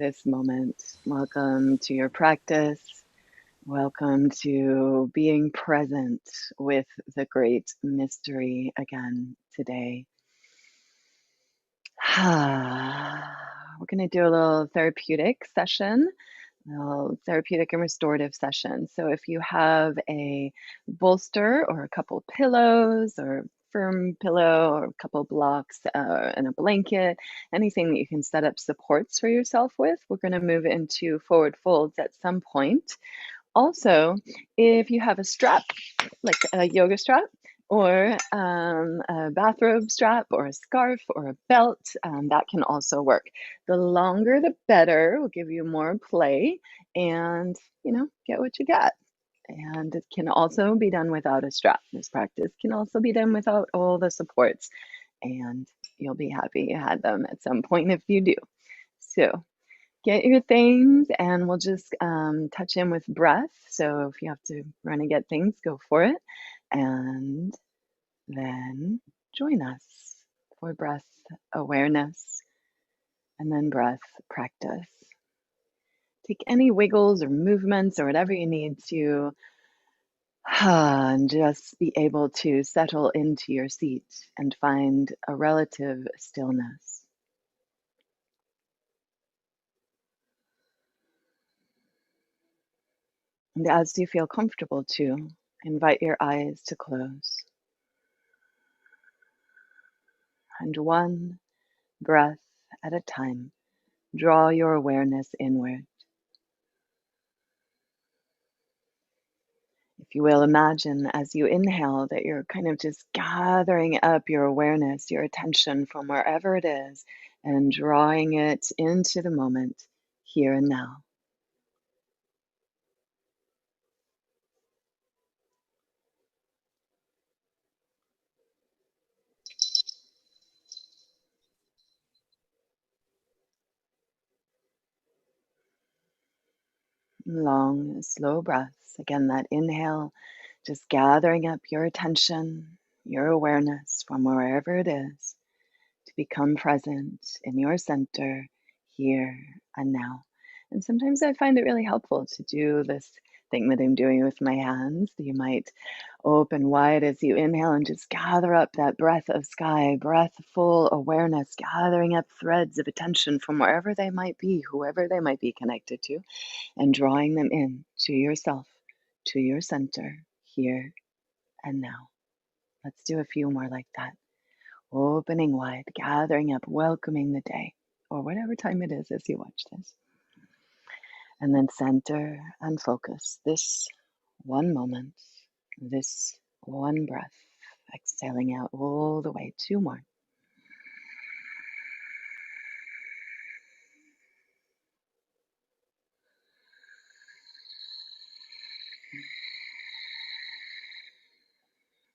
this moment. Welcome to your practice. Welcome to being present with the great mystery again today. We're going to do a little therapeutic session, a little therapeutic and restorative session. So if you have a bolster or a couple pillows or firm pillow or a couple blocks and a blanket, anything that you can set up supports for yourself with, we're going to move into forward folds at some point. Also, if you have a strap, like a yoga strap, or a bathrobe strap, or a scarf, or a belt, that can also work. The longer, the better. Will give you more play, and get what you got. And it can also be done without a strap. This practice can also be done without all the supports, and you'll be happy you had them at some point if you do. So get your things, and we'll just touch in with breath. So if you have to run and get things, go for it. And then join us for breath awareness and then breath practice. Take any wiggles or movements or whatever you need to and just be able to settle into your seat and find a relative stillness. And as you feel comfortable to, invite your eyes to close. And one breath at a time, draw your awareness inward. If you will, imagine as you inhale that you're kind of just gathering up your awareness, your attention from wherever it is, and drawing it into the moment, here and now. Long, slow breaths. Again, that inhale, just gathering up your attention, your awareness from wherever it is to become present in your center, here and now. And sometimes I find it really helpful to do this thing that I'm doing with my hands. You might open wide as you inhale and just gather up that breath of sky, breathful awareness, gathering up threads of attention from wherever they might be, whoever they might be connected to, and drawing them in to yourself, to your center, here and now. Let's do a few more like that. Opening wide, gathering up, welcoming the day, or whatever time it is as you watch this. And then center and focus this one moment, this one breath, exhaling out all the way. Two more.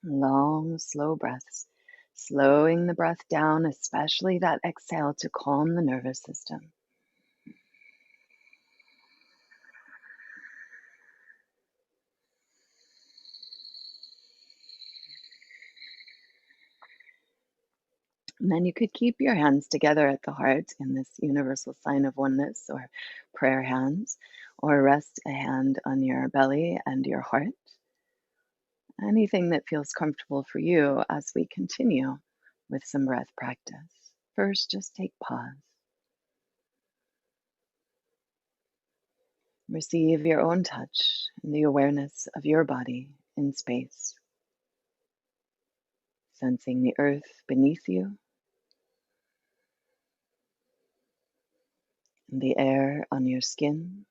Long, slow breaths, slowing the breath down, especially that exhale to calm the nervous system. And then you could keep your hands together at the heart in this universal sign of oneness or prayer hands, or rest a hand on your belly and your heart. Anything that feels comfortable for you as we continue with some breath practice. First, just take pause. Receive your own touch and the awareness of your body in space. Sensing the earth beneath you and the air on your skin.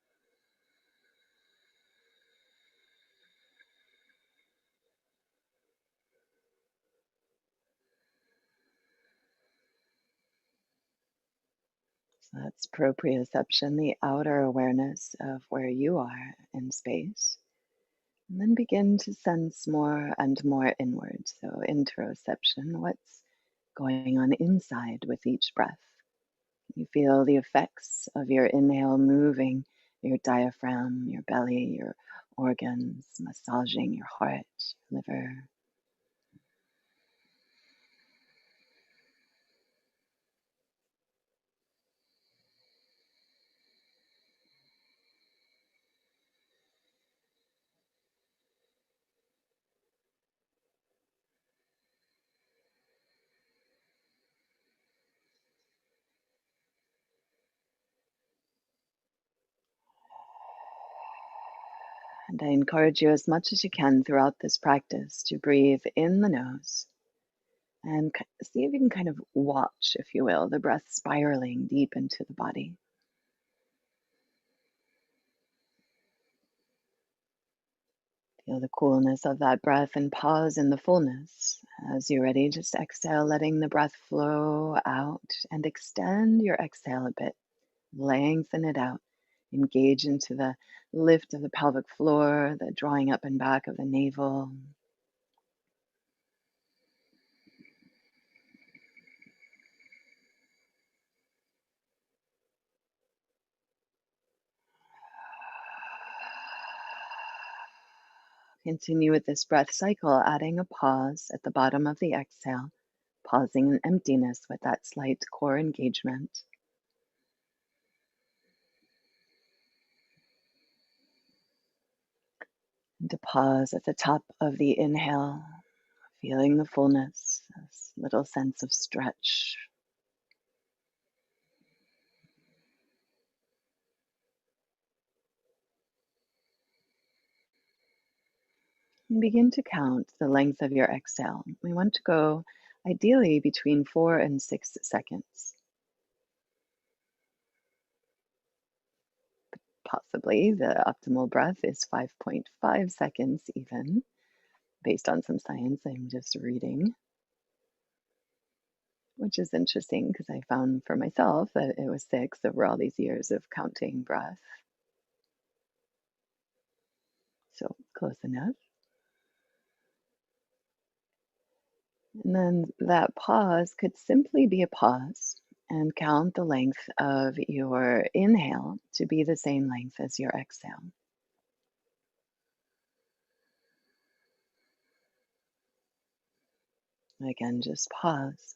So that's proprioception, the outer awareness of where you are in space. And then begin to sense more and more inward. So interoception, what's going on inside with each breath. You feel the effects of your inhale moving your diaphragm, your belly, your organs, massaging your heart, liver. And I encourage you as much as you can throughout this practice to breathe in the nose and see if you can kind of watch, if you will, the breath spiraling deep into the body. Feel the coolness of that breath and pause in the fullness. As you're ready, just exhale, letting the breath flow out and extend your exhale a bit. Lengthen it out. Engage into the lift of the pelvic floor, the drawing up and back of the navel. Continue with this breath cycle, adding a pause at the bottom of the exhale, pausing in emptiness with that slight core engagement. And to pause at the top of the inhale, feeling the fullness, this little sense of stretch. And begin to count the length of your exhale. We want to go ideally between 4 and 6 seconds. Possibly the optimal breath is 5.5 seconds, even based on some science I'm just reading, which is interesting because I found for myself that it was 6 over all these years of counting breath. So close enough. And then that pause could simply be a pause and count the length of your inhale to be the same length as your exhale. Again, just pause.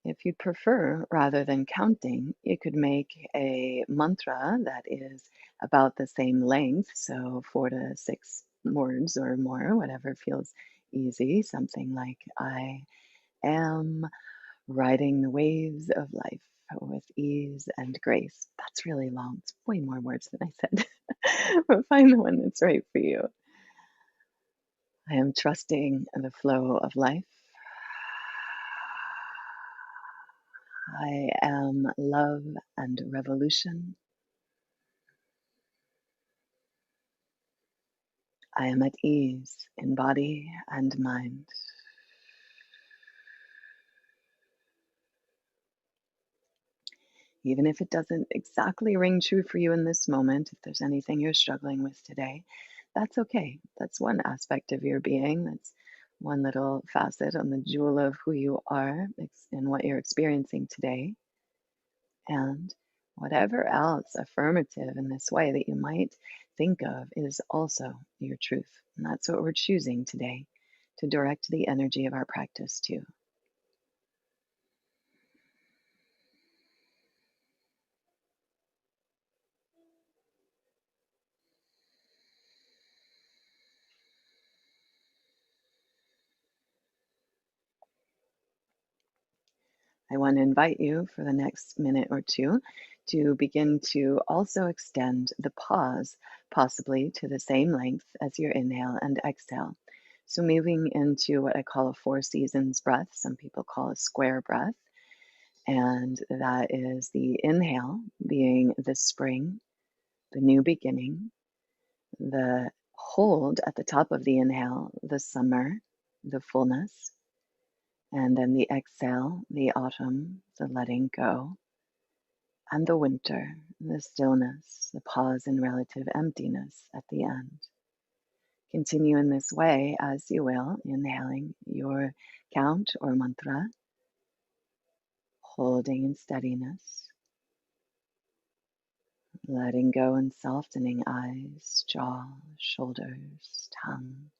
If you'd prefer, rather than counting, you could make a mantra that is about the same length, so 4 to 6 words or more, whatever feels easy. Something like, I am riding the waves of life with ease and grace. That's really long. It's way more words than I said. But find the one that's right for you. I am trusting the flow of life. I am love and revolution. I am at ease in body and mind. Even if it doesn't exactly ring true for you in this moment, if there's anything you're struggling with today, that's okay. That's one aspect of your being. That's one little facet on the jewel of who you are and what you're experiencing today. And whatever else affirmative in this way that you might think of is also your truth. And that's what we're choosing today to direct the energy of our practice to. I want to invite you for the next minute or two to begin to also extend the pause, possibly to the same length as your inhale and exhale. So, moving into what I call a 4 seasons breath, some people call a square breath. And that is the inhale being the spring, the new beginning, the hold at the top of the inhale, the summer, the fullness, and then the exhale, the autumn, the letting go, and the winter, the stillness, the pause and relative emptiness at the end. Continue in this way as you will, inhaling your count or mantra, holding in steadiness, letting go and softening eyes, jaw, shoulders, tongue,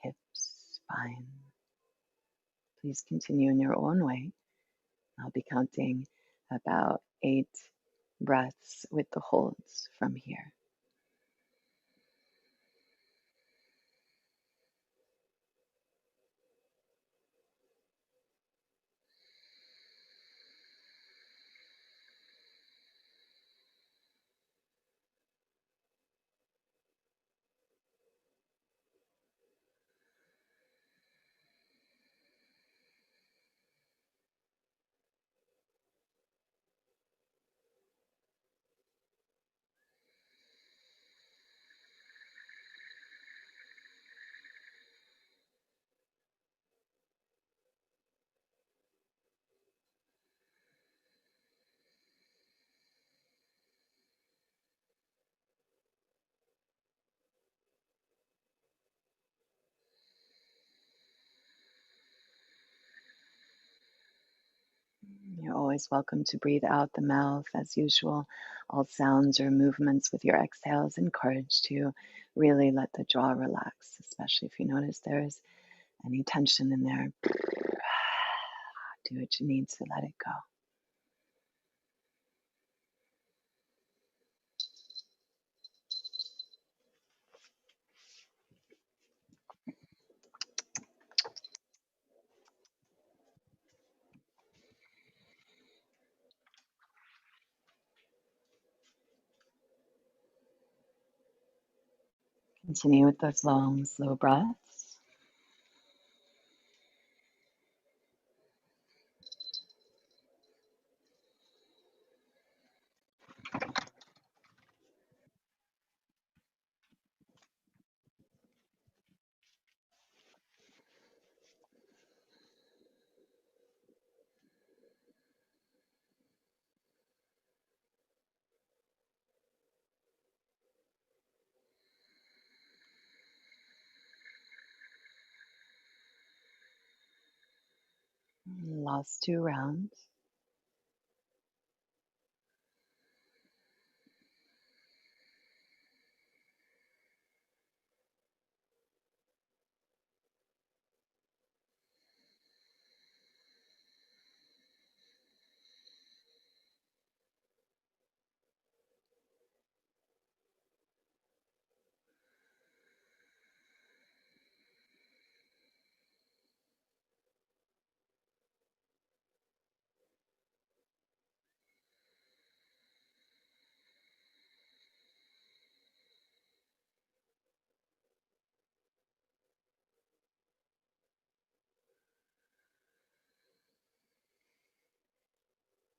hips, spine. Please continue in your own way. I'll be counting about 8 breaths with the holds from here. You're always welcome to breathe out the mouth as usual. All sounds or movements with your exhales encouraged to really let the jaw relax, especially if you notice there's any tension in there. Do what you need to let it go. Continue with those long, slow breaths. Last 2 rounds.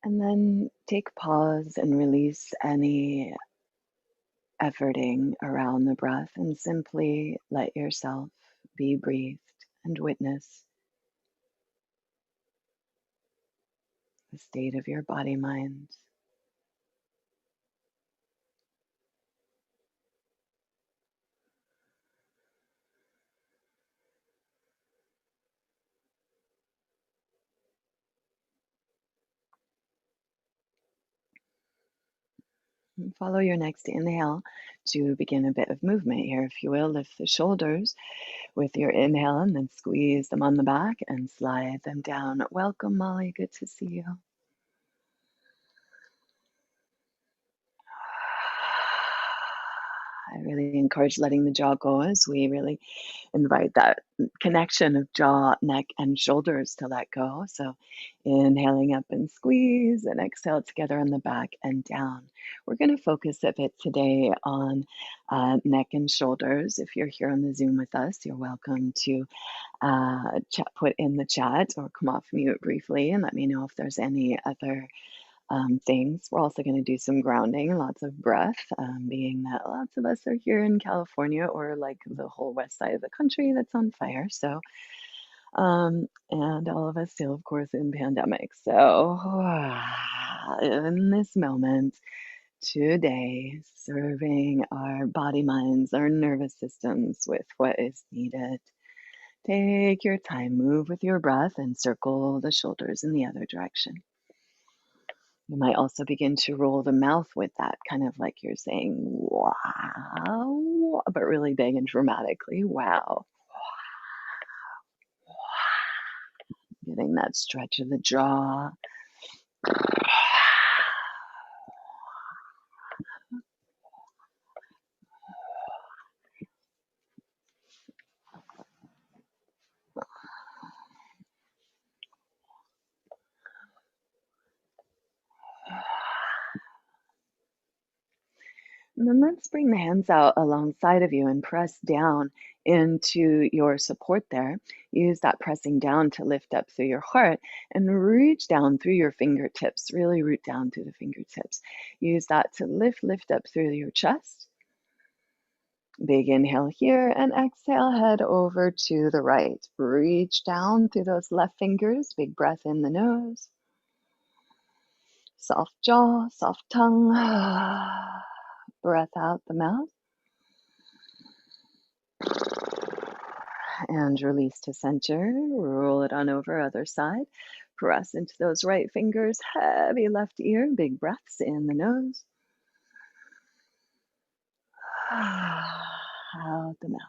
And then take pause and release any efforting around the breath and simply let yourself be breathed and witness the state of your body mind. And follow your next inhale to begin a bit of movement here, if you will. Lift the shoulders with your inhale and then squeeze them on the back and slide them down. Welcome, Molly. Good to see you. I really encourage letting the jaw go as we really invite that connection of jaw, neck, and shoulders to let go. So, inhaling up and squeeze, and exhale together on the back and down. We're going to focus a bit today on neck and shoulders. If you're here on the Zoom with us, you're welcome to put in the chat or come off mute briefly and let me know if there's any other things. We're also going to do some grounding, lots of breath, being that lots of us are here in California or like the whole west side of the country that's on fire. So, and all of us still, of course, in pandemic. So, in this moment today, serving our body, minds, our nervous systems with what is needed. Take your time, move with your breath, and circle the shoulders in the other direction. You might also begin to roll the mouth with that, kind of like you're saying, wow, but really big and dramatically, wow. Getting that stretch of the jaw. And then let's bring the hands out alongside of you and press down into your support there. Use that pressing down to lift up through your heart and reach down through your fingertips. Really root down through the fingertips. Use that to lift up through your chest. Big inhale here and exhale, head over to the right. Reach down through those left fingers. Big breath in the nose. Soft jaw, soft tongue. Breath out the mouth. And release to center. Roll it on over, other side. Press into those right fingers, heavy left ear, big breaths in the nose, out the mouth.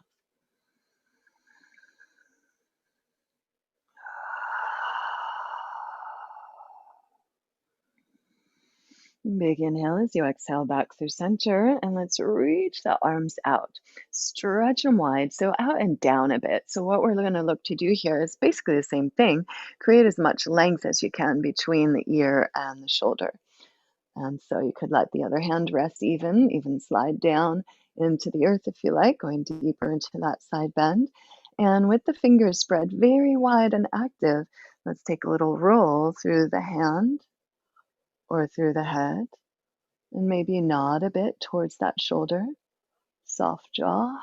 Big inhale as you exhale back through center, and let's reach the arms out. Stretch them wide, so out and down a bit. So, what we're going to look to do here is basically the same thing. Create as much length as you can between the ear and the shoulder. And so, you could let the other hand rest even slide down into the earth if you like, going deeper into that side bend. And with the fingers spread very wide and active, let's take a little roll through the hand or through the head. And maybe nod a bit towards that shoulder, soft jaw.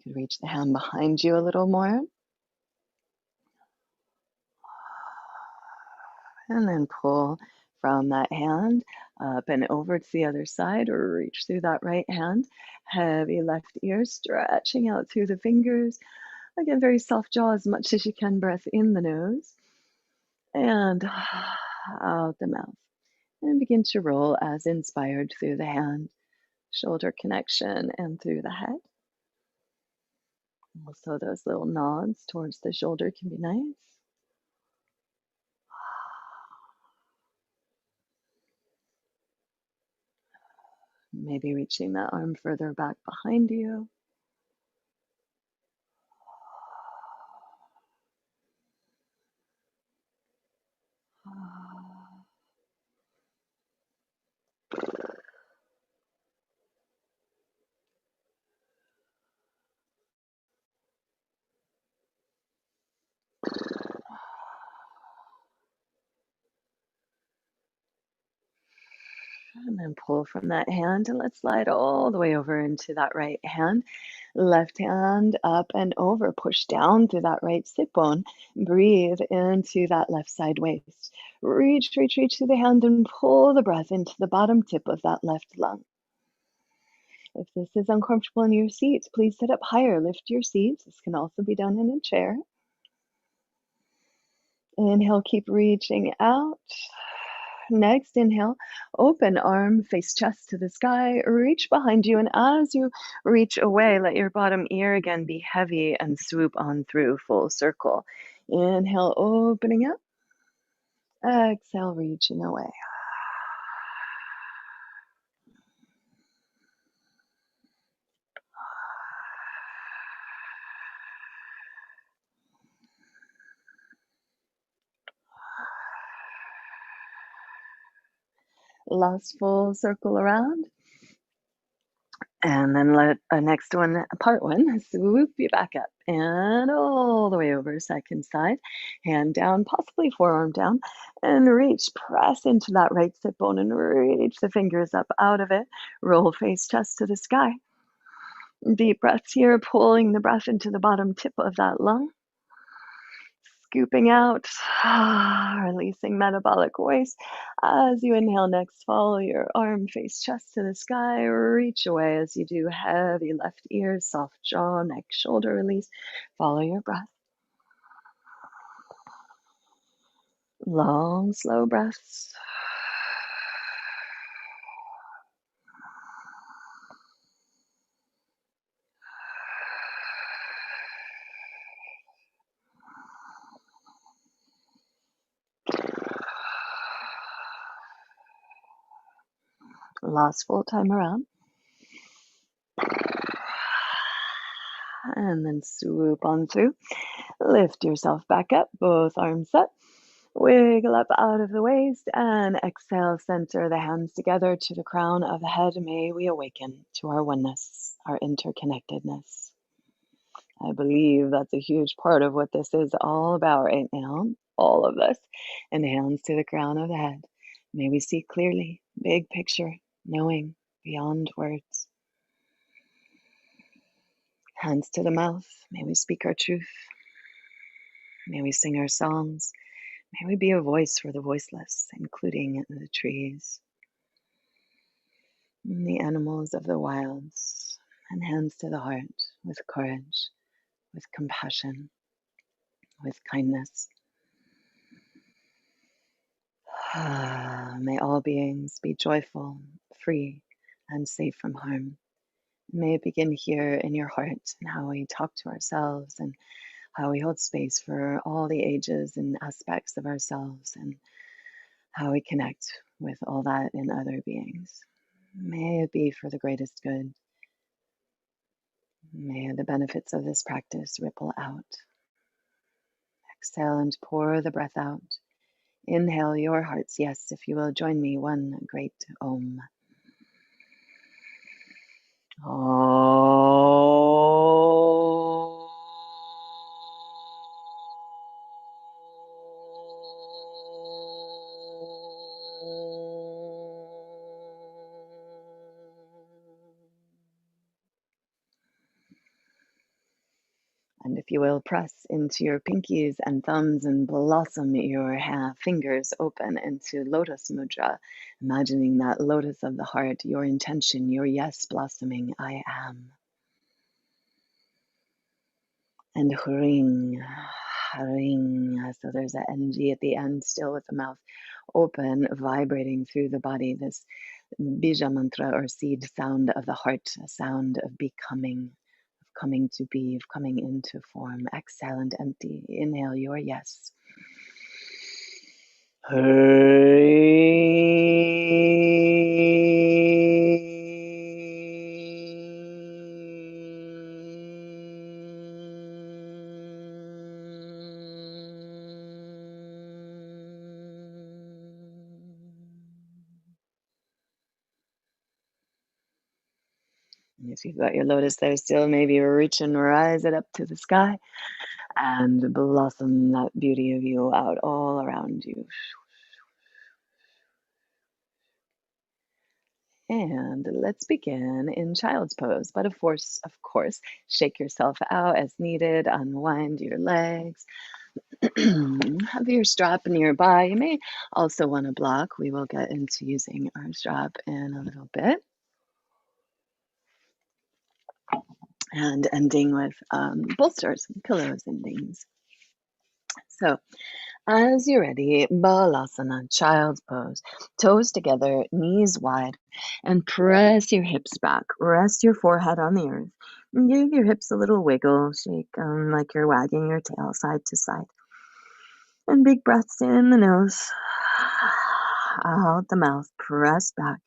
You could reach the hand behind you a little more. And then pull from that hand up and over to the other side, or reach through that right hand. Heavy left ear, stretching out through the fingers. Again, very soft jaw as much as you can. Breath in the nose and out the mouth. And begin to roll as inspired through the hand, shoulder connection, and through the head. Also, those little nods towards the shoulder can be nice. Maybe reaching that arm further back behind you. And then pull from that hand, and let's slide all the way over into that right hand. Left hand up and over. Push down through that right sit bone. Breathe into that left side waist. Reach through the hand and pull the breath into the bottom tip of that left lung. If this is uncomfortable in your seats, please sit up higher. Lift your seats. This can also be done in a chair. Inhale, keep reaching out. Next, inhale, open arm, face chest to the sky, reach behind you. And as you reach away, let your bottom ear again be heavy and swoop on through full circle. Inhale, opening up. Exhale, reaching away. Last full circle around. And then let next one, part one, swoop you back up and all the way over, second side, hand down, possibly forearm down, and reach, press into that right sit bone and reach the fingers up out of it. Roll face chest to the sky. Deep breaths here, pulling the breath into the bottom tip of that lung. Scooping out, releasing metabolic waste. As you inhale next, follow your arm, face, chest to the sky. Reach away as you do. Heavy left ear, soft jaw, neck, shoulder release. Follow your breath. Long, slow breaths. Last full time around. And then swoop on through. Lift yourself back up, both arms up. Wiggle up out of the waist and exhale, center the hands together to the crown of the head. May we awaken to our oneness, our interconnectedness. I believe that's a huge part of what this is all about right now, all of this. And hands to the crown of the head. May we see clearly, big picture, knowing beyond words. Hands to the mouth. May we speak our truth. May we sing our songs. May we be a voice for the voiceless, including the trees, and the animals of the wilds, and hands to the heart with courage, with compassion, with kindness. May all beings be joyful, free, and safe from harm. May it begin here in your heart and how we talk to ourselves and how we hold space for all the ages and aspects of ourselves and how we connect with all that in other beings. May it be for the greatest good. May the benefits of this practice ripple out. Exhale and pour the breath out. Inhale your heart's yes, if you will join me, one great Om. Om. And if you will, press into your pinkies and thumbs and blossom your fingers open into Lotus Mudra, imagining that lotus of the heart, your intention, your yes blossoming, I am. And ring, ring. So there's an NG at the end, still with the mouth open, vibrating through the body, this bija mantra or seed sound of the heart, a sound of becoming, of coming to be, of coming into form. Exhale and empty. Inhale your yes. And if you've got your lotus there still, maybe reach and rise it up to the sky and blossom that beauty of you out all around you. And let's begin in child's pose. But of course, shake yourself out as needed, unwind your legs. Have your strap nearby. You may also want to block. We will get into using our strap in a little bit. And ending with bolsters, pillows, and things. So, as you're ready, Balasana, child's pose. Toes together, knees wide, and press your hips back. Rest your forehead on the earth. And give your hips a little wiggle, shake them like you're wagging your tail side to side. And big breaths in the nose, out the mouth, press back.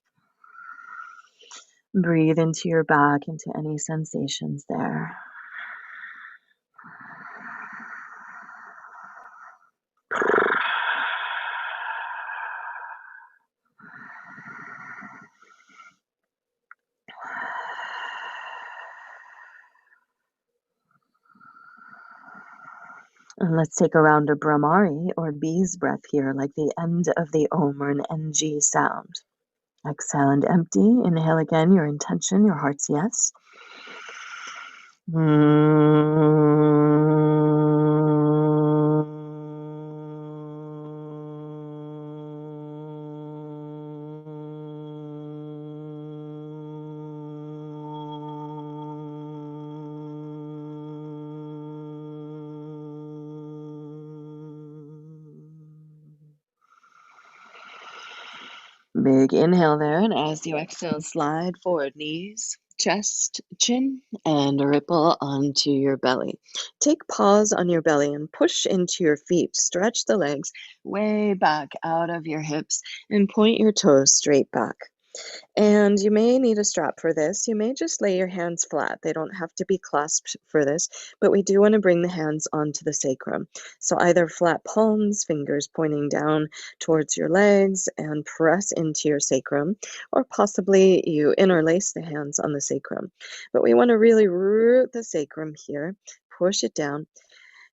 Breathe into your back, into any sensations there. And let's take a round of Brahmari or bee's breath here, like the end of the Om or an NG sound. Exhale and empty. Inhale again, your intention, your heart's yes. Big inhale there, and as you exhale, slide forward, knees, chest, chin, and ripple onto your belly. Take pause on your belly and push into your feet. Stretch the legs way back out of your hips and point your toes straight back. And you may need a strap for this. You may just lay your hands flat. They don't have to be clasped for this, but we do want to bring the hands onto the sacrum. So either flat palms, fingers pointing down towards your legs and press into your sacrum, or possibly you interlace the hands on the sacrum. But we want to really root the sacrum here, push it down,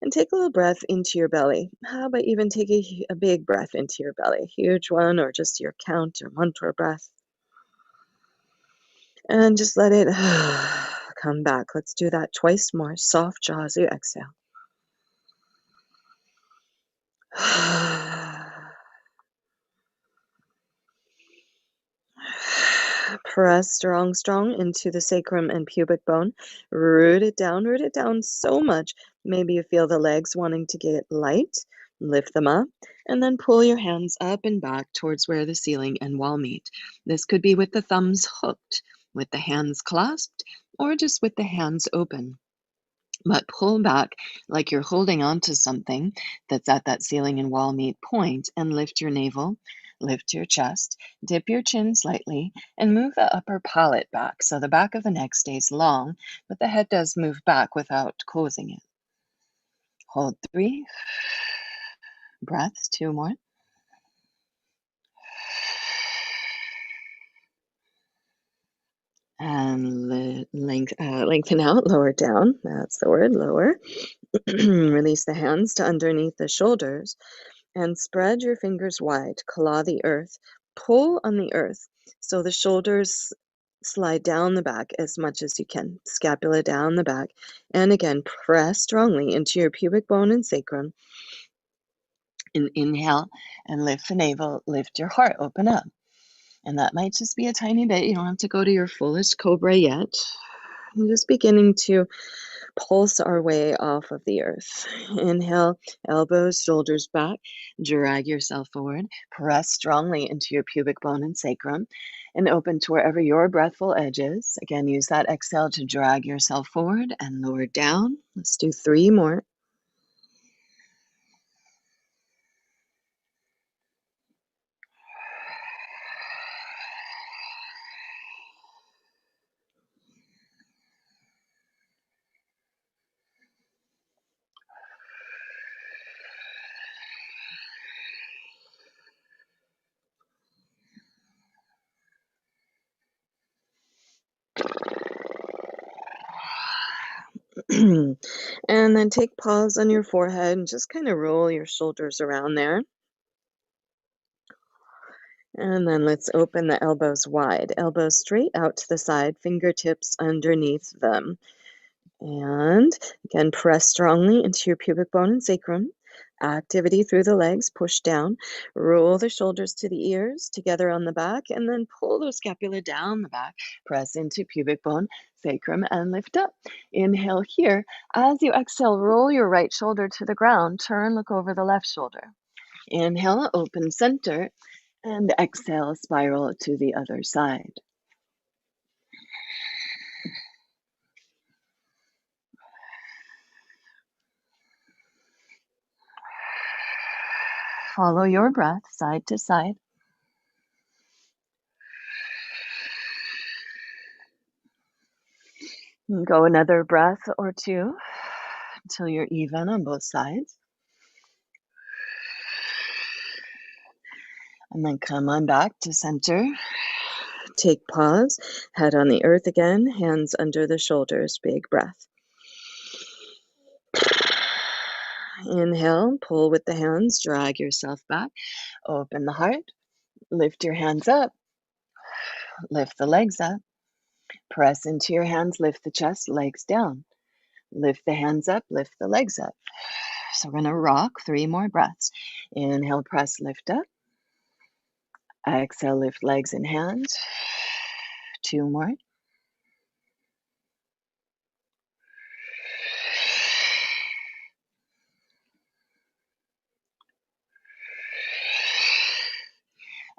and take a little breath into your belly. How about even take a big breath into your belly, a huge one, or just your count or mantra breath. And just let it come back. Let's do that twice more. Soft jaw as you exhale. Press strong, strong into the sacrum and pubic bone. Root it down so much. Maybe you feel the legs wanting to get light. Lift them up, and then pull your hands up and back towards where the ceiling and wall meet. This could be with the thumbs hooked, with the hands clasped, or just with the hands open. But pull back like you're holding on to something that's at that ceiling and wall meet point, and lift your navel, lift your chest, dip your chin slightly, and move the upper palate back so the back of the neck stays long, but the head does move back without closing it. Hold 3 breaths, 2 more. And lengthen out, lower down. That's the word, lower. Release the hands to underneath the shoulders and spread your fingers wide. Claw the earth. Pull on the earth so the shoulders slide down the back as much as you can. Scapula down the back. And again, press strongly into your pubic bone and sacrum. Inhale and lift the navel. Lift your heart. Open up. And that might just be a tiny bit. You don't have to go to your fullest cobra yet. I'm just beginning to pulse our way off of the earth. Inhale, elbows, shoulders back. Drag yourself forward. Press strongly into your pubic bone and sacrum and open to wherever your breathful edge is. Again, use that exhale to drag yourself forward and lower down. Let's do 3 more. And then take pause on your forehead and just kind of roll your shoulders around there. And then let's open the elbows wide. Elbows straight out to the side, fingertips underneath them. And again, press strongly into your pubic bone and sacrum. Activity through the legs, push down. Roll the shoulders to the ears, together on the back, and then pull those scapula down the back. Press into pubic bone, sacrum, and lift up. Inhale here. As you exhale, roll your right shoulder to the ground. Turn, look over the left shoulder. Inhale, open center, and exhale, spiral to the other side. Follow your breath side to side. And go another breath or 2 until you're even on both sides. And then come on back to center. Take pause, head on the earth again, hands under the shoulders, big breath. Inhale, pull with the hands, drag yourself back, open the heart, lift your hands up, lift the legs up, press into your hands, lift the chest, legs down, lift the hands up, lift the legs up. So we're gonna rock 3 more breaths. Inhale, press, lift up. Exhale, lift legs and hands. 2 more.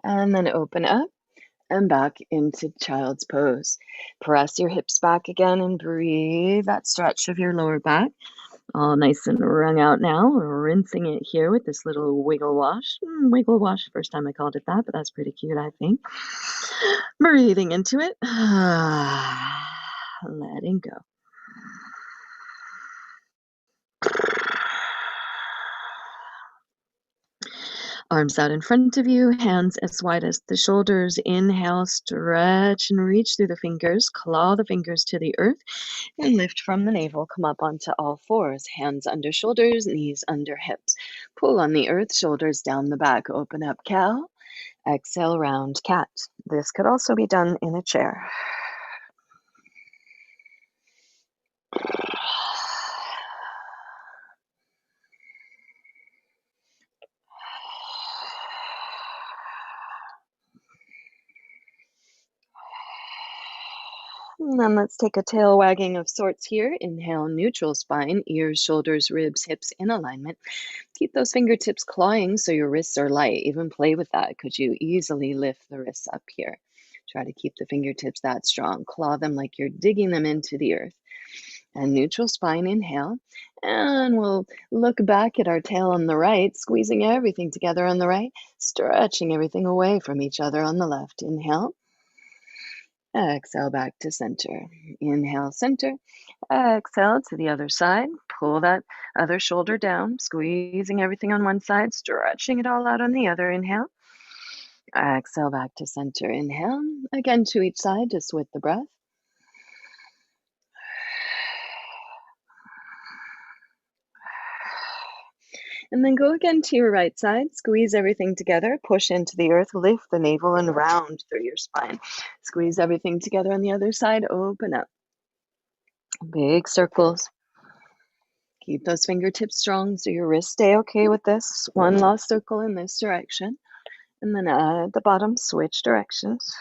And then open up and back into child's pose. Press your hips back again and breathe that stretch of your lower back. All nice and wrung out now. Rinsing it here with this little wiggle wash. Wiggle wash, first time I called it that, but that's pretty cute, I think. Breathing into it. Letting go. Arms out in front of you, hands as wide as the shoulders. Inhale, stretch and reach through the fingers. Claw the fingers to the earth and lift from the navel. Come up onto all fours. Hands under shoulders, knees under hips. Pull on the earth, shoulders down the back. Open up cow. Exhale, round cat. This could also be done in a chair. And then let's take a tail wagging of sorts here. Inhale, neutral spine, ears, shoulders, ribs, hips in alignment. Keep those fingertips clawing so your wrists are light. Even play with that. Could you easily lift the wrists up here? Try to keep the fingertips that strong. Claw them like you're digging them into the earth. And neutral spine, inhale. And we'll look back at our tail on the right, squeezing everything together on the right, stretching everything away from each other on the left. Inhale. Exhale back to center. Inhale, center. Exhale to the other side. Pull that other shoulder down, squeezing everything on one side, stretching it all out on the other. Inhale. Exhale back to center. Inhale. Again to each side, just with the breath. And then go again to your right side. Squeeze everything together. Push into the earth. Lift the navel and round through your spine. Squeeze everything together on the other side. Open up. Big circles. Keep those fingertips strong so your wrists stay okay with this. One last circle in this direction. And then at the bottom, switch directions.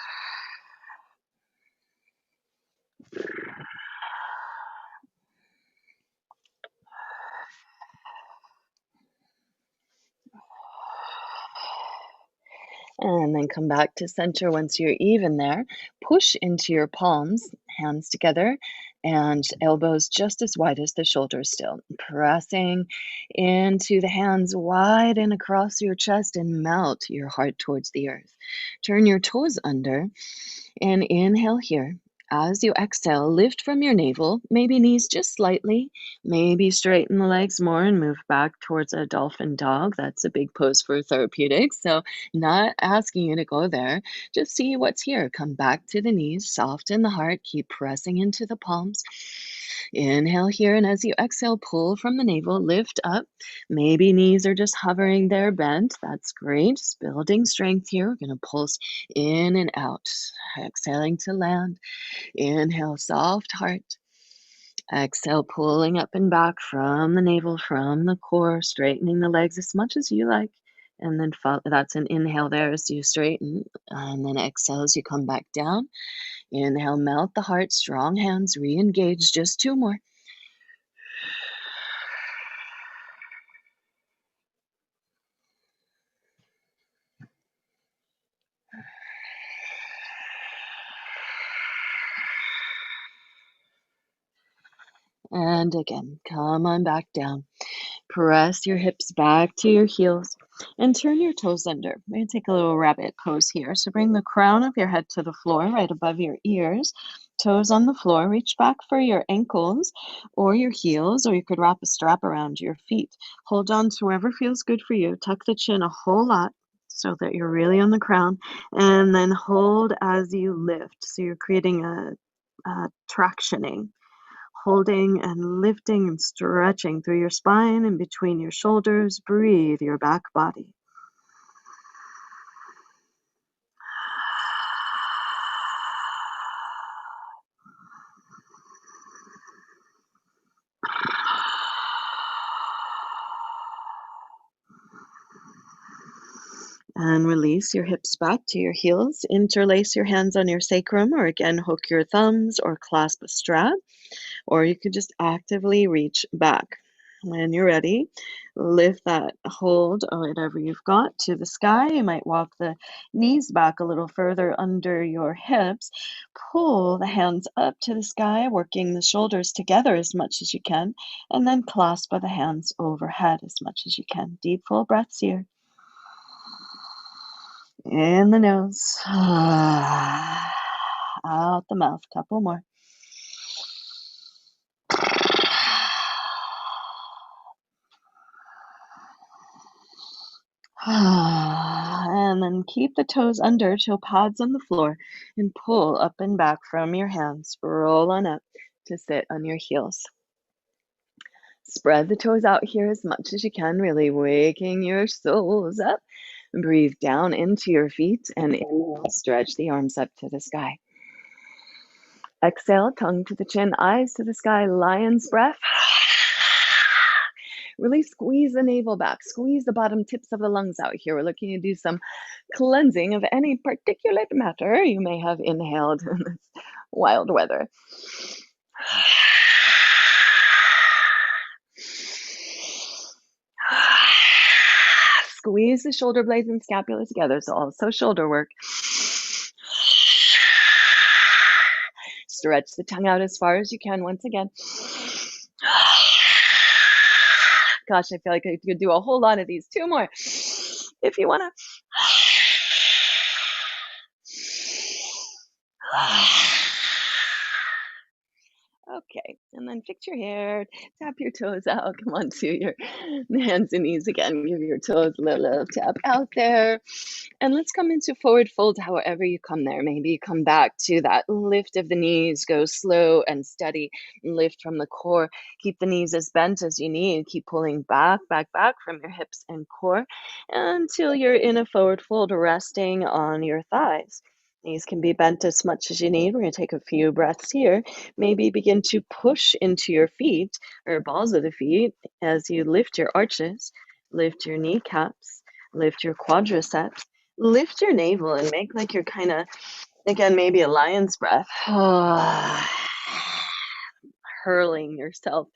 And then come back to center once you're even there. Push into your palms, hands together, and elbows just as wide as the shoulders still. Pressing into the hands wide and across your chest and melt your heart towards the earth. Turn your toes under and inhale here. As you exhale, lift from your navel, maybe knees just slightly, maybe straighten the legs more and move back towards a dolphin dog. That's a big pose for therapeutics, so not asking you to go there. Just see what's here. Come back to the knees, soften the heart, keep pressing into the palms. Inhale here, and as you exhale, pull from the navel, lift up. Maybe knees are just hovering there, bent. That's great. Just building strength here. We're going to pulse in and out. Exhaling to land. Inhale, soft heart. Exhale, pulling up and back from the navel, from the core, straightening the legs as much as you like. And then that's an inhale there as you straighten. And then exhale as you come back down. Inhale, melt the heart, strong hands, re-engage. Just two more. And again, come on back down. Press your hips back to your heels and turn your toes under. We're going to take a little rabbit pose here. So bring the crown of your head to the floor right above your ears. Toes on the floor. Reach back for your ankles or your heels, or you could wrap a strap around your feet. Hold on to whoever feels good for you. Tuck the chin a whole lot so that you're really on the crown. And then hold as you lift. So you're creating a tractioning. Holding and lifting and stretching through your spine and between your shoulders. Breathe your back body. And release your hips back to your heels. Interlace your hands on your sacrum, or again, hook your thumbs or clasp a strap, or you could just actively reach back. When you're ready, lift that hold or whatever you've got to the sky. You might walk the knees back a little further under your hips. Pull the hands up to the sky, working the shoulders together as much as you can, and then clasp the hands overhead as much as you can. Deep, full breaths here. In the nose. Out the mouth. Couple more. And then keep the toes under, toe pads on the floor, and pull up and back from your hands. Roll on up to sit on your heels. Spread the toes out here as much as you can, really waking your soles up. Breathe down into your feet and inhale, stretch the arms up to the sky. Exhale, tongue to the chin, eyes to the sky, lion's breath. Really squeeze the navel back, squeeze the bottom tips of the lungs out here. We're looking to do some cleansing of any particulate matter you may have inhaled in this wild weather. Squeeze the shoulder blades and scapula together, so also shoulder work. Stretch the tongue out as far as you can once again. Gosh, I feel like I could do a whole lot of these. 2 more if you want to. Okay, and then fix your hair, tap your toes out, come onto your hands and knees again, give your toes a little tap out there. And let's come into forward fold however you come there. Maybe you come back to that lift of the knees, go slow and steady, lift from the core. Keep the knees as bent as you need. Keep pulling back, back, back from your hips and core until you're in a forward fold, resting on your thighs. Knees can be bent as much as you need. We're going to take a few breaths here. Maybe begin to push into your feet or balls of the feet as you lift your arches, lift your kneecaps, lift your quadriceps, lift your navel and make like you're kind of, again, maybe a lion's breath, hurling yourself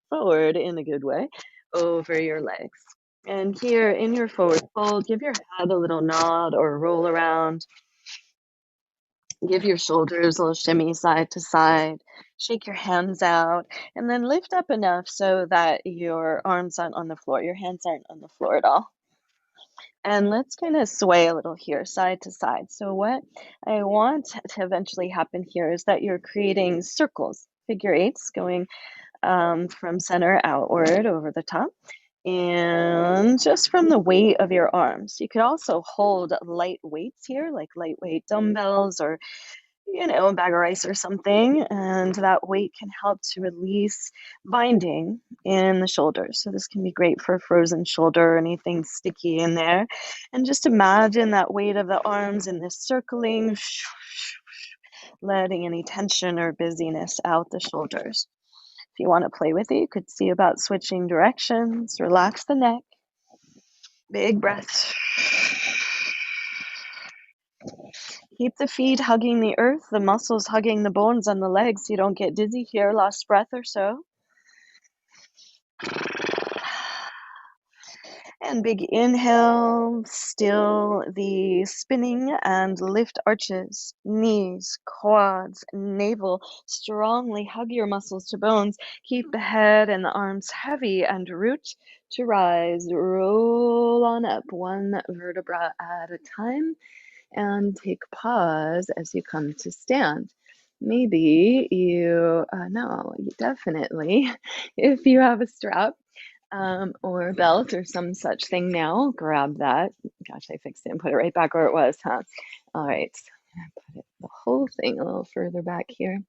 forward in a good way over your legs. And here in your forward fold, give your head a little nod or roll around. Give your shoulders a little shimmy side to side. Shake your hands out and then lift up enough so that your arms aren't on the floor. Your hands aren't on the floor at all. And let's kind of sway a little here, side to side. So what I want to eventually happen here is that you're creating circles, figure eights, going from center outward over the top. And just from the weight of your arms. You could also hold light weights here, like lightweight dumbbells or a bag of rice or something, and that weight can help to release binding in the shoulders. So this can be great for frozen shoulder or anything sticky in there. And just imagine that weight of the arms in this circling, letting any tension or busyness out the shoulders. If you want to play with it, you could see about switching directions, relax the neck, big breaths. Keep the feet hugging the earth, the muscles hugging the bones on the legs so you don't get dizzy here. Last breath or so. And big inhale, still the spinning and lift arches, knees, quads, navel. Strongly hug your muscles to bones. Keep the head and the arms heavy and root to rise. Roll on up one vertebra at a time. And take pause as you come to stand. Maybe you, no, you definitely, if you have a strap or a belt or some such thing now, grab that. Gosh, I fixed it and put it right back where it was, huh? All right, so I'm gonna put it, the whole thing a little further back here.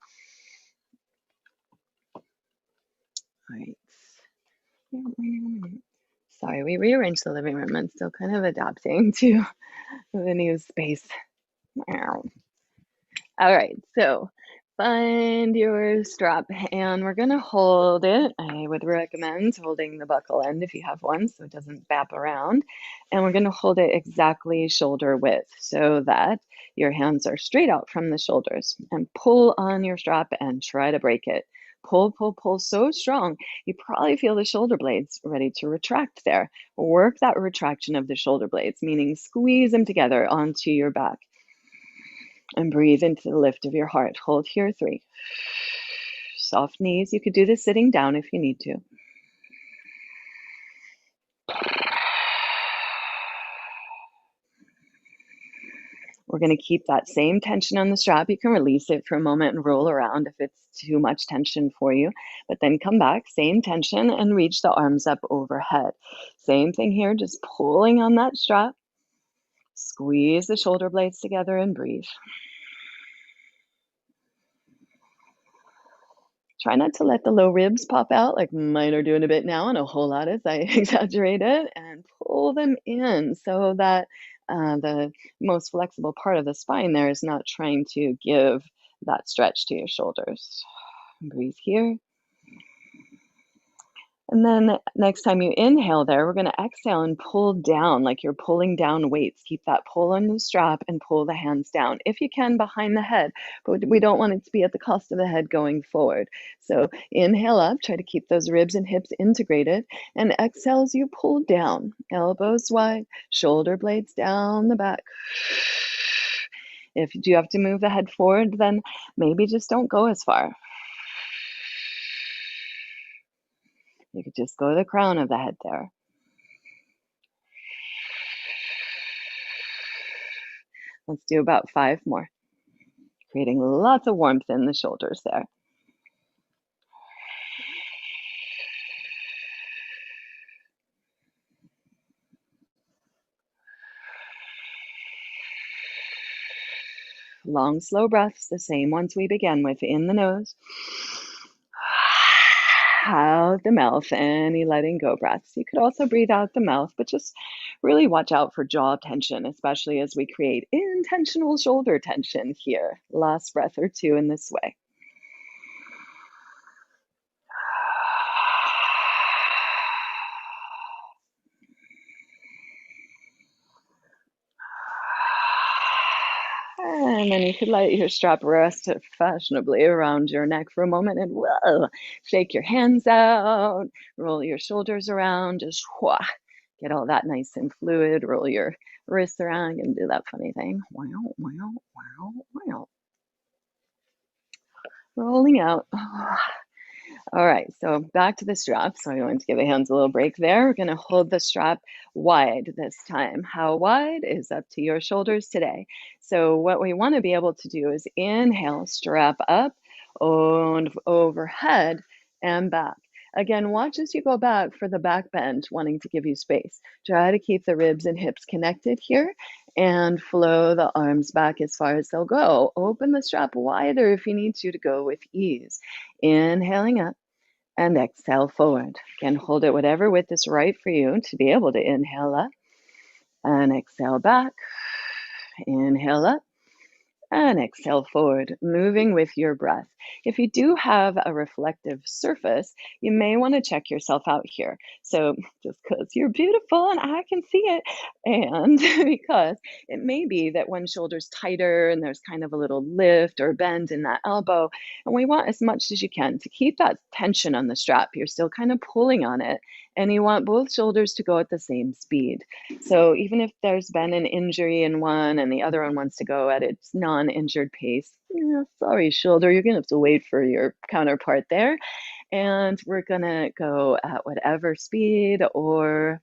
All right. Sorry, we rearranged the living room and still kind of adapting to the new space. All right, so find your strap and we're gonna hold it. I would recommend holding the buckle end if you have one so it doesn't bap around. And we're gonna hold it exactly shoulder width so that your hands are straight out from the shoulders. And pull on your strap and try to break it. Pull, pull, pull so strong, you probably feel the shoulder blades ready to retract there. Work that retraction of the shoulder blades, meaning squeeze them together onto your back. And breathe into the lift of your heart. Hold here, 3. Soft knees. You could do this sitting down if you need to. We're going to keep that same tension on the strap. You can release it for a moment and roll around if it's too much tension for you, but then come back, same tension, and reach the arms up overhead. Same thing here, just pulling on that strap. Squeeze the shoulder blades together and breathe. Try not to let the low ribs pop out like mine are doing a bit now and a whole lot as I exaggerate it, and pull them in so that the most flexible part of the spine there is not trying to give that stretch to your shoulders. Breathe here. And then next time you inhale there, we're going to exhale and pull down like you're pulling down weights. Keep that pull on the strap and pull the hands down if you can behind the head, but we don't want it to be at the cost of the head going forward. So inhale up, try to keep those ribs and hips integrated, and exhale as you pull down, elbows wide, shoulder blades down the back. If you do have to move the head forward, then maybe just don't go as far. You could just go to the crown of the head there. Let's do about 5 more, creating lots of warmth in the shoulders there. Long, slow breaths, the same ones we began with, in the nose, out the mouth, any letting go breaths. You could also breathe out the mouth, but just really watch out for jaw tension, especially as we create intentional shoulder tension here. Last breath or 2 in this way. And then you could let your strap rest fashionably around your neck for a moment and whoa, shake your hands out, roll your shoulders around, just whoa, get all that nice and fluid, roll your wrists around and do that funny thing. Wow, wow, wow, wow. Rolling out. All right, so back to the strap. So I'm going to give the hands a little break there. We're going to hold the strap wide this time. How wide is up to your shoulders today. So what we want to be able to do is inhale, strap up, and overhead and back. Again, watch as you go back for the back bend, wanting to give you space. Try to keep the ribs and hips connected here and flow the arms back as far as they'll go. Open the strap wider if you need to go with ease. Inhaling up and exhale forward. Again, hold it whatever width is right for you to be able to inhale up and exhale back. Inhale up and exhale forward, moving with your breath. If you do have a reflective surface, you may want to check yourself out here. So just because you're beautiful and I can see it, and because it may be that one shoulder's tighter and there's kind of a little lift or bend in that elbow, and we want as much as you can to keep that tension on the strap. You're still kind of pulling on it, and you want both shoulders to go at the same speed. So even if there's been an injury in one and the other one wants to go at its non-injured pace, sorry, shoulder, you're gonna have to wait for your counterpart there. And we're gonna go at whatever speed or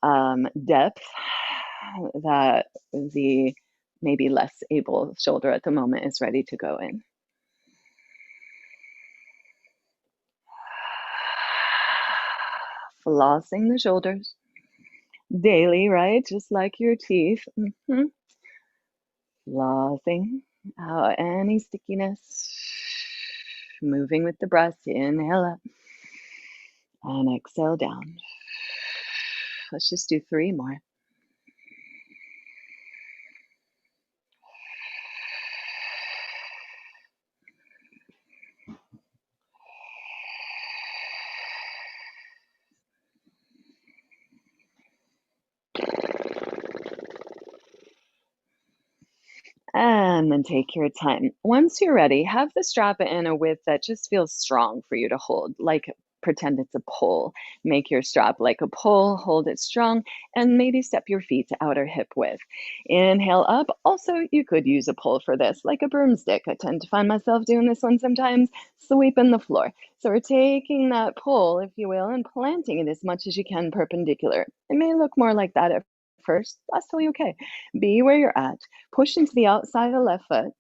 depth that the maybe less able shoulder at the moment is ready to go in. Flossing the shoulders daily, right? Just like your teeth. Flossing out any stickiness. Moving with the breath. Inhale up and exhale down. Let's just do 3 more. And then take your time. Once you're ready, have the strap in a width that just feels strong for you to hold, like pretend it's a pole. Make your strap like a pole, hold it strong, and maybe step your feet to outer hip width. Inhale up. Also, you could use a pole for this, like a broomstick. I tend to find myself doing this one sometimes, sweeping the floor. So we're taking that pole, if you will, and planting it as much as you can perpendicular. It may look more like that at first. That's totally okay. Be where you're at. Push into the outside of the left foot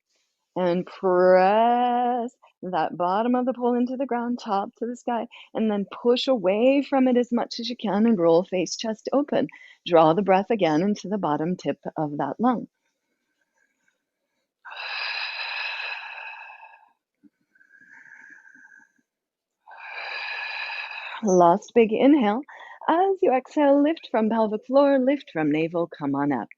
and press that bottom of the pole into the ground, top to the sky, and then push away from it as much as you can and roll face chest open. Draw the breath again into the bottom tip of that lung. Last big inhale. As you exhale, lift from pelvic floor, lift from navel, come on up.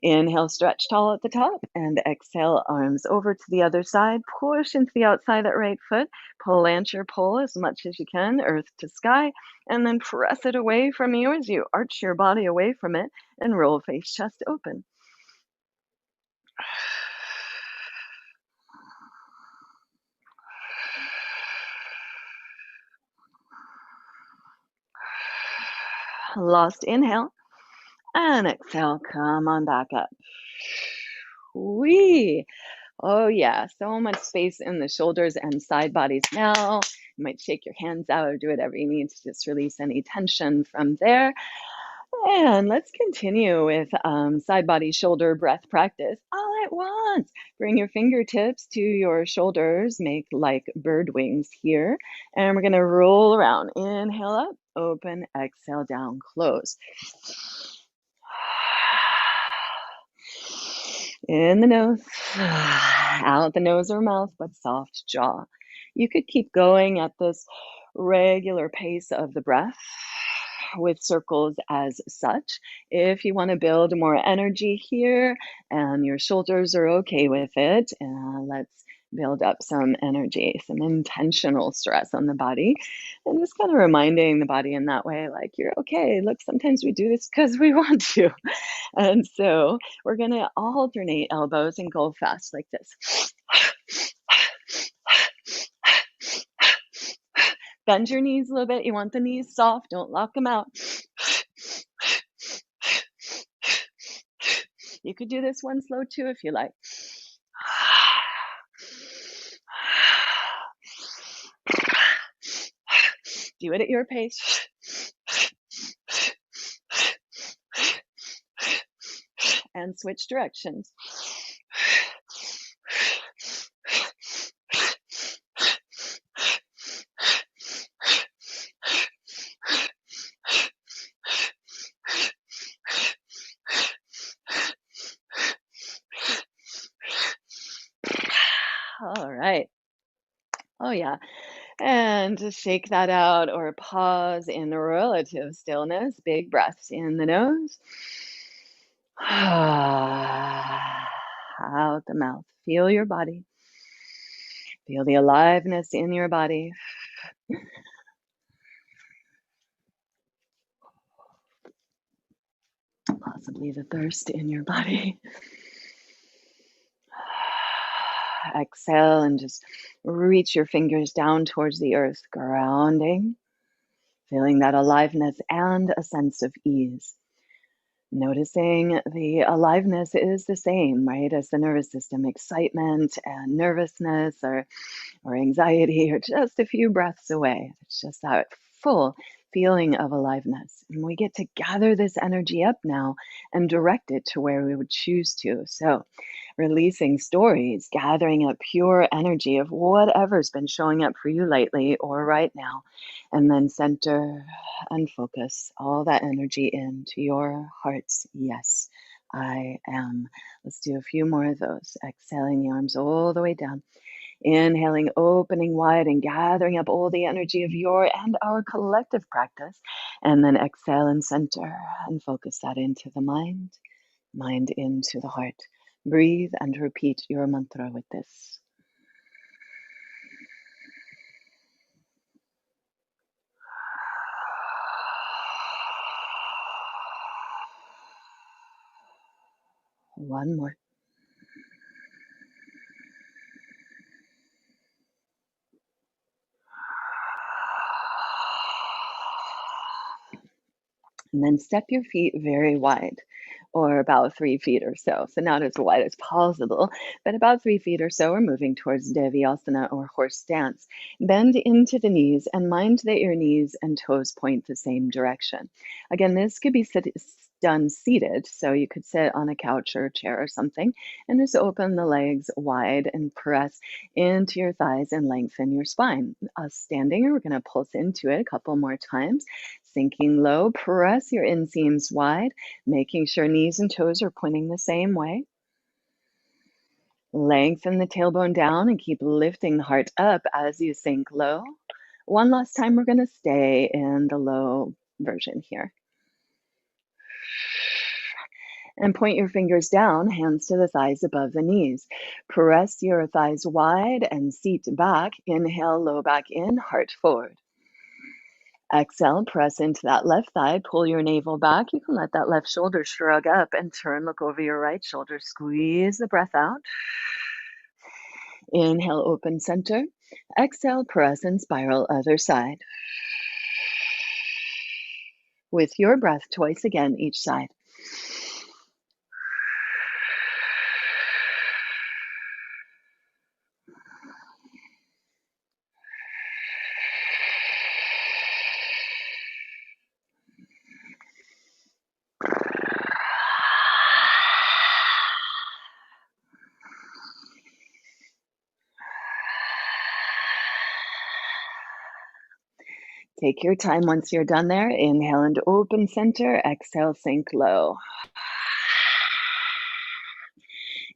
Inhale, stretch tall at the top, and exhale, arms over to the other side. Push into the outside that right foot. Plantar pull as much as you can, earth to sky, and then press it away from you as you arch your body away from it and roll face chest open. Lost inhale, and exhale, come on back up. Wee. Oh yeah, so much space in the shoulders and side bodies now. You might shake your hands out or do whatever you need to just release any tension from there. And let's continue with side body shoulder breath practice all at once. Bring your fingertips to your shoulders, make like bird wings here. And we're going to roll around. Inhale up, open, exhale down, close. In the nose, out the nose or mouth, but soft jaw. You could keep going at this regular pace of the breath with circles as such. If you want to build more energy here and your shoulders are okay with it, let's build up some energy, some intentional stress on the body. And just kind of reminding the body in that way, like, you're okay. Look, sometimes we do this because we want to. And so we're going to alternate elbows and go fast like this. Bend your knees a little bit. You want the knees soft. Don't lock them out. You could do this one slow too if you like. Do it at your pace. And switch directions. All right. Oh, yeah. And to shake that out or pause in relative stillness. Big breaths in the nose. Out the mouth. Feel your body. Feel the aliveness in your body. Possibly the thirst in your body. Exhale and just reach your fingers down towards the earth, grounding, feeling that aliveness and a sense of ease. Noticing the aliveness is the same, right, as the nervous system, excitement and nervousness or anxiety are just a few breaths away. It's just that full feeling of aliveness. And we get to gather this energy up now and direct it to where we would choose to. So, releasing stories, gathering up pure energy of whatever's been showing up for you lately or right now, and then center and focus all that energy into your heart's yes, I am. Let's do a few more of those. Exhaling the arms all the way down. Inhaling, opening wide and gathering up all the energy of your and our collective practice. And then exhale and center and focus that into the mind into the heart. Breathe and repeat your mantra with this. One more. And then step your feet very wide, or about 3 feet or so. So not as wide as possible, but about 3 feet or so. We're moving towards Devyasana or horse stance. Bend into the knees and mind that your knees and toes point the same direction. Again, this could be done seated, so you could sit on a couch or a chair or something and just open the legs wide and press into your thighs and lengthen your spine. Standing, we're going to pulse into it a couple more times. Sinking low, press your inseams wide, making sure knees and toes are pointing the same way. Lengthen the tailbone down and keep lifting the heart up as you sink low. One last time, we're going to stay in the low version here. And point your fingers down, hands to the thighs above the knees. Press your thighs wide and seat back. Inhale, low back in, heart forward. Exhale, press into that left thigh, pull your navel back. You can let that left shoulder shrug up and turn, look over your right shoulder. Squeeze the breath out. Inhale, open center. Exhale, press and spiral other side. With your breath, twice again each side. Take your time once you're done there. Inhale and open center. Exhale, sink low.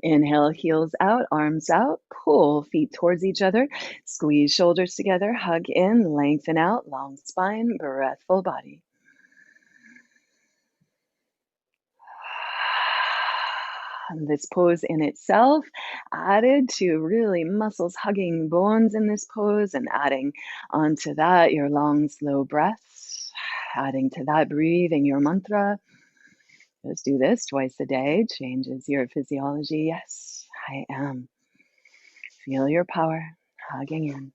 Inhale, heels out, arms out. Pull feet towards each other. Squeeze shoulders together. Hug in, lengthen out. Long spine, breath, full body. And this pose in itself added to really muscles hugging bones in this pose, and adding onto that your long, slow breaths, adding to that breathing your mantra. Just do this twice a day, changes your physiology. Yes, I am. Feel your power hugging in,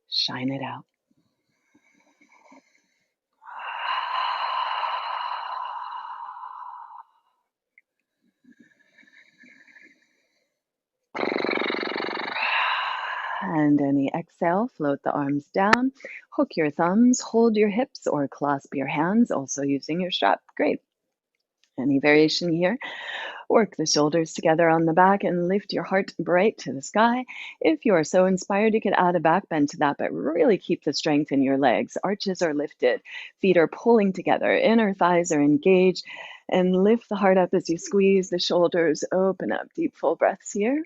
shine it out. And any exhale, float the arms down, hook your thumbs, hold your hips or clasp your hands, also using your strap. Great. Any variation here? Work the shoulders together on the back and lift your heart bright to the sky. If you are so inspired, you could add a back bend to that, but really keep the strength in your legs. Arches are lifted, feet are pulling together, inner thighs are engaged, and lift the heart up as you squeeze the shoulders. Open up, deep full breaths here.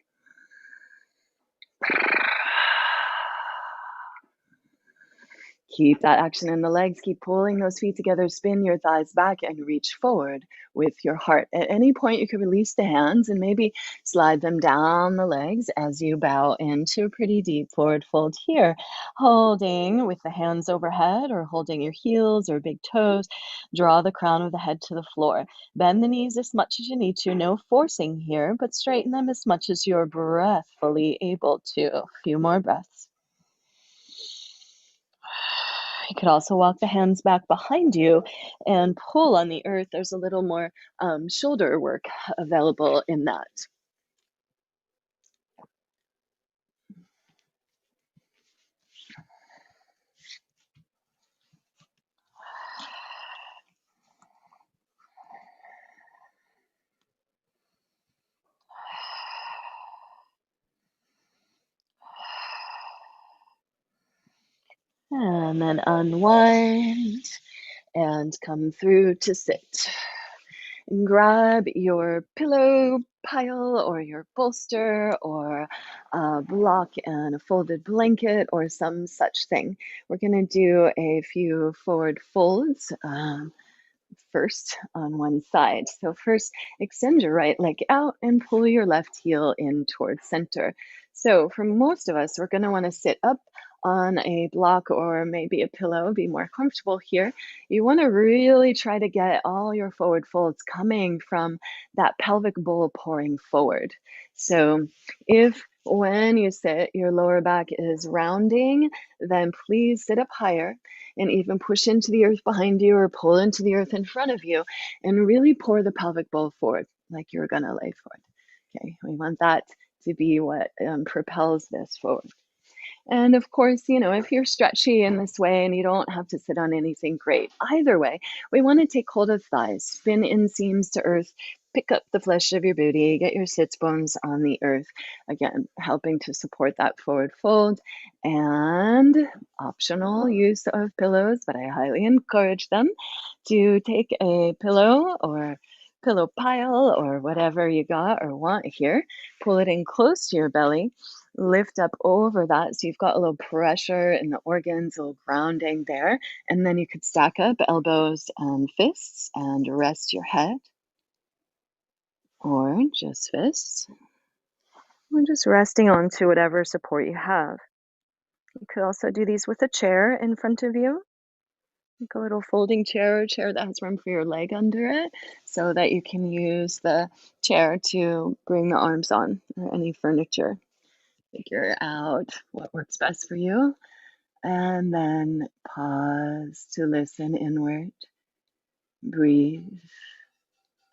Keep that action in the legs. Keep pulling those feet together. Spin your thighs back and reach forward with your heart. At any point, you can release the hands and maybe slide them down the legs as you bow into a pretty deep forward fold here. Holding with the hands overhead or holding your heels or big toes. Draw the crown of the head to the floor. Bend the knees as much as you need to. No forcing here, but straighten them as much as you're breathfully able to. A few more breaths. You could also walk the hands back behind you and pull on the earth. There's a little more shoulder work available in that. And then unwind and come through to sit. Grab your pillow pile or your bolster or a block and a folded blanket or some such thing. We're going to do a few forward folds. First on one side. So first, extend your right leg out and pull your left heel in towards center. So for most of us, we're going to want to sit up on a block or maybe a pillow, be more comfortable here. You want to really try to get all your forward folds coming from that pelvic bowl pouring forward. So if when you sit, your lower back is rounding, then please sit up higher and even push into the earth behind you or pull into the earth in front of you and really pour the pelvic bowl forward like you're going to lay forward. Okay, we want that to be what propels this forward. And of course, if you're stretchy in this way and you don't have to sit on anything, great. Either way, we want to take hold of thighs, spin inseams to earth, pick up the flesh of your booty, get your sits bones on the earth. Again, helping to support that forward fold, and optional use of pillows, but I highly encourage them to take a pillow or pillow pile or whatever you got or want here, pull it in close to your belly, lift up over that so you've got a little pressure in the organs, a little grounding there, and then you could stack up elbows and fists and rest your head. or just fists. We're just resting onto whatever support you have. You could also do these with a chair in front of you, like a little folding chair or chair that has room for your leg under it, so that you can use the chair to bring the arms on, or any furniture. Figure out what works best for you, and then pause to listen inward. Breathe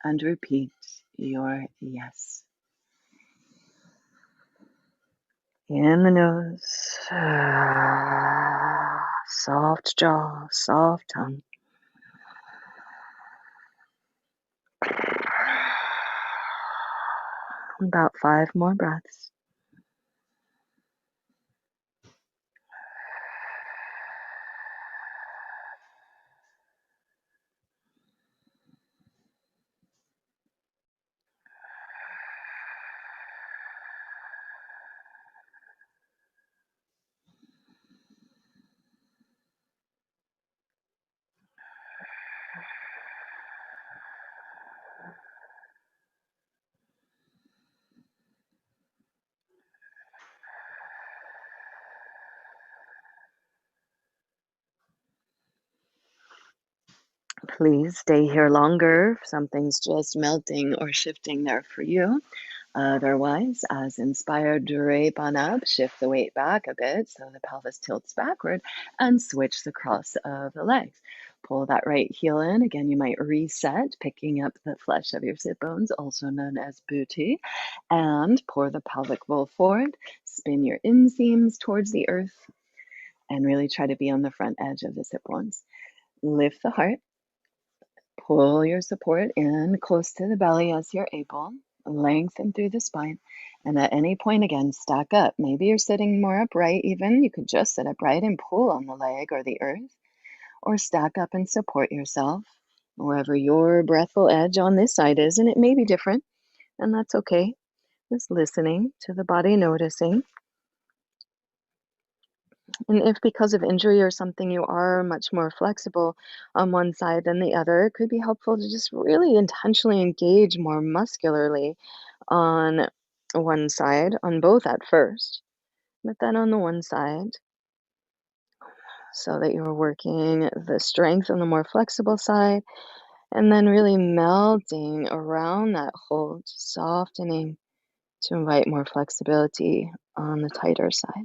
and repeat your yes. In the nose, soft jaw, soft tongue. About 5 more breaths. Please stay here longer if something's just melting or shifting there for you. Otherwise, as inspired, drape on up, shift the weight back a bit so the pelvis tilts backward, and switch the cross of the legs. Pull that right heel in. Again, you might reset, picking up the flesh of your sit bones, also known as booty, and pour the pelvic bowl forward. Spin your inseams towards the earth, and really try to be on the front edge of the sit bones. Lift the heart. Pull your support in close to the belly as you're able. Lengthen through the spine. And at any point, again, stack up. Maybe you're sitting more upright even. You could just sit upright and pull on the leg or the earth. Or stack up and support yourself wherever your breathful edge on this side is. And it may be different, and that's okay. Just listening to the body, noticing. And if because of injury or something you are much more flexible on one side than the other, it could be helpful to just really intentionally engage more muscularly on one side, on both at first, but then on the one side, so that you're working the strength on the more flexible side, and then really melting around that hold, softening to invite more flexibility on the tighter side.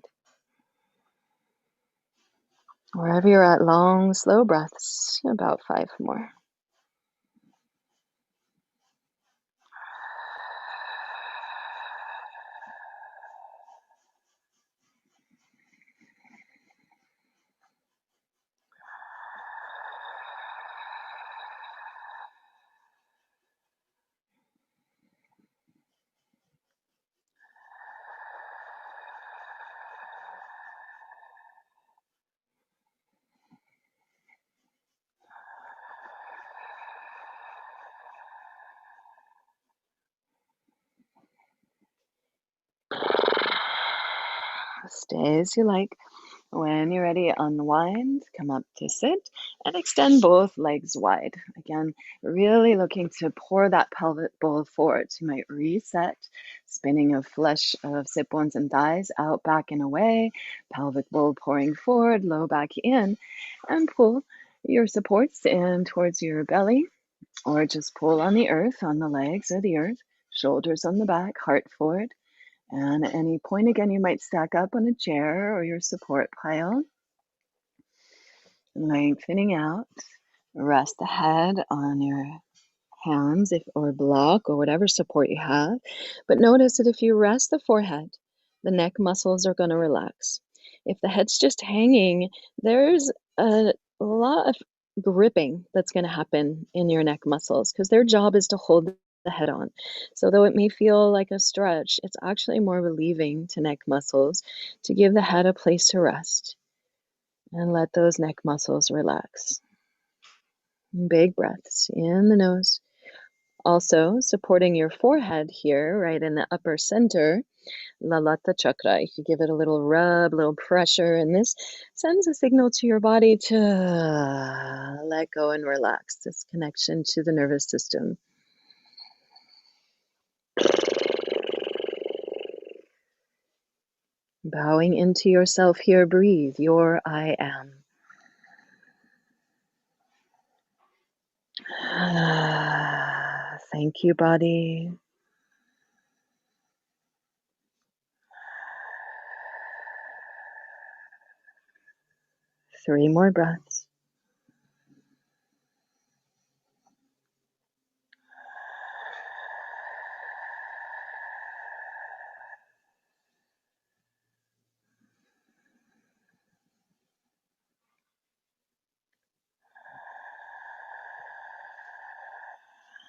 Wherever you're at, long, slow breaths, about 5 more. Stay as you like. When you're ready, unwind, come up to sit, and extend both legs wide. Again, really looking to pour that pelvic bowl forward. So you might reset, spinning of flesh of sit bones and thighs out, back, and away. Pelvic bowl pouring forward, low back in, and pull your supports in towards your belly, or just pull on the earth, on the legs or the earth, shoulders on the back, heart forward. And at any point, again, you might stack up on a chair or your support pile, lengthening out. Rest the head on your hands if or block or whatever support you have. But notice that if you rest the forehead, the neck muscles are going to relax. If the head's just hanging, there's a lot of gripping that's going to happen in your neck muscles because their job is to hold the head on. So though it may feel like a stretch, it's actually more relieving to neck muscles to give the head a place to rest and let those neck muscles relax. Big breaths in the nose. Also, supporting your forehead here, right in the upper center, Lalata chakra. You could give it a little rub, a little pressure, and this sends a signal to your body to let go and relax. This connection to the nervous system. Bowing into yourself here, breathe your I am. Thank you, body. Three more breaths.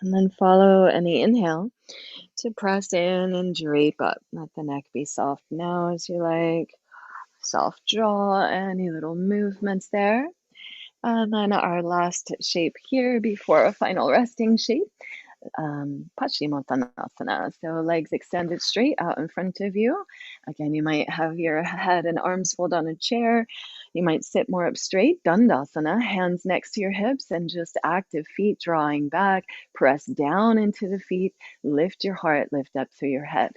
And then follow any inhale to press in and drape up. Let the neck be soft now as you like. Soft jaw, any little movements there. And then our last shape here before a final resting shape, Paschimottanasana. So legs extended straight out in front of you. Again, you might have your head and arms fold on a chair. You might sit more up straight, Dandasana, hands next to your hips and just active feet drawing back. Press down into the feet, lift your heart, lift up through your head.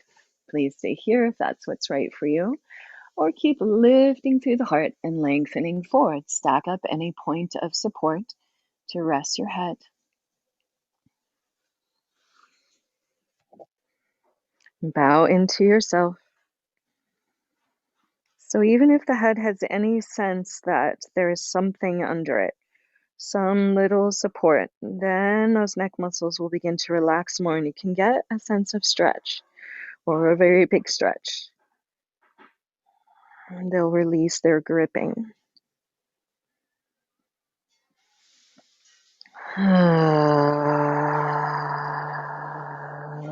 Please stay here if that's what's right for you, or keep lifting through the heart and lengthening forward. Stack up any point of support to rest your head. Bow into yourself. So even if the head has any sense that there is something under it, some little support, then those neck muscles will begin to relax more and you can get a sense of stretch or a very big stretch. And they'll release their gripping.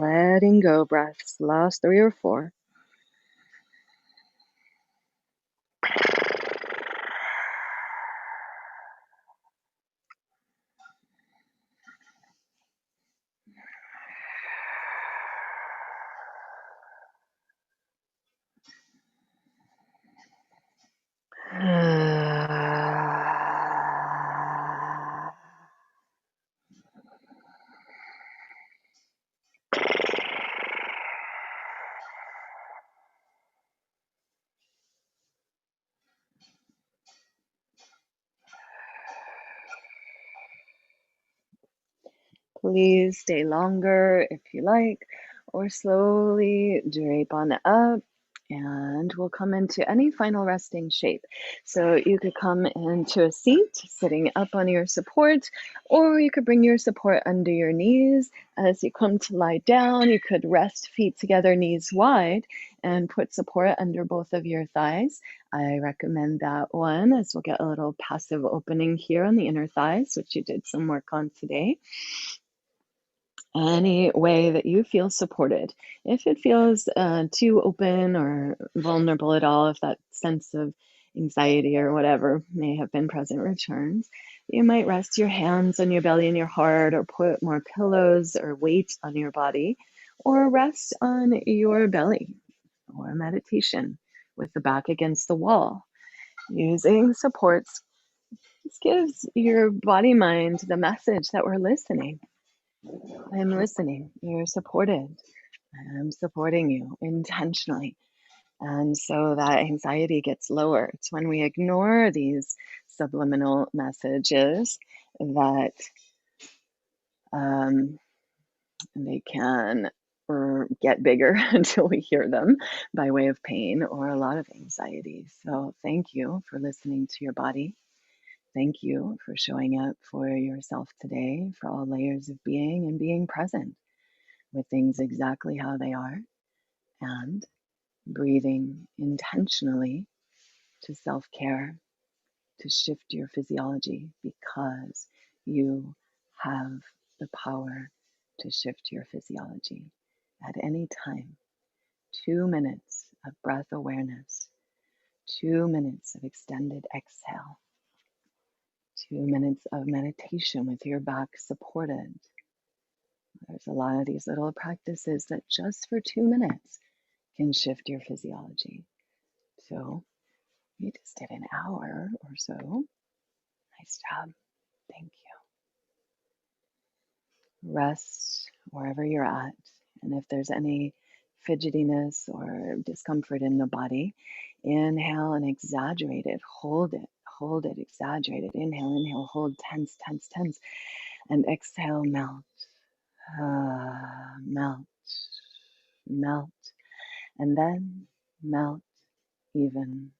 Letting go breaths, last 3 or 4. Please stay longer if you like, or slowly drape on up. And we'll come into any final resting shape. So you could come into a seat, sitting up on your support, or you could bring your support under your knees. As you come to lie down, you could rest feet together, knees wide, and put support under both of your thighs. I recommend that one, as we'll get a little passive opening here on the inner thighs, which you did some work on today. Any way that you feel supported. If it feels too open or vulnerable at all, if that sense of anxiety or whatever may have been present returns, you might rest your hands on your belly and your heart, or put more pillows or weight on your body, or rest on your belly, or meditation with the back against the wall. Using supports, this gives your body mind the message that we're listening. I'm listening. You're supported. I'm supporting you intentionally. And so that anxiety gets lower. It's when we ignore these subliminal messages that um, they can get bigger until we hear them by way of pain or a lot of anxiety. So thank you for listening to your body. Thank you for showing up for yourself today, for all layers of being and being present with things exactly how they are, and breathing intentionally to self care, to shift your physiology, because you have the power to shift your physiology at any time. 2 minutes of breath awareness, 2 minutes of extended exhale, 2 minutes of meditation with your back supported. There's a lot of these little practices that just for 2 minutes can shift your physiology. So you just did an hour or so. Nice job. Thank you. Rest wherever you're at. And if there's any fidgetiness or discomfort in the body. Inhale and exaggerate it. Hold it, exaggerate it. Inhale, hold, tense, tense, tense. And exhale, melt. Melt, melt, and then melt even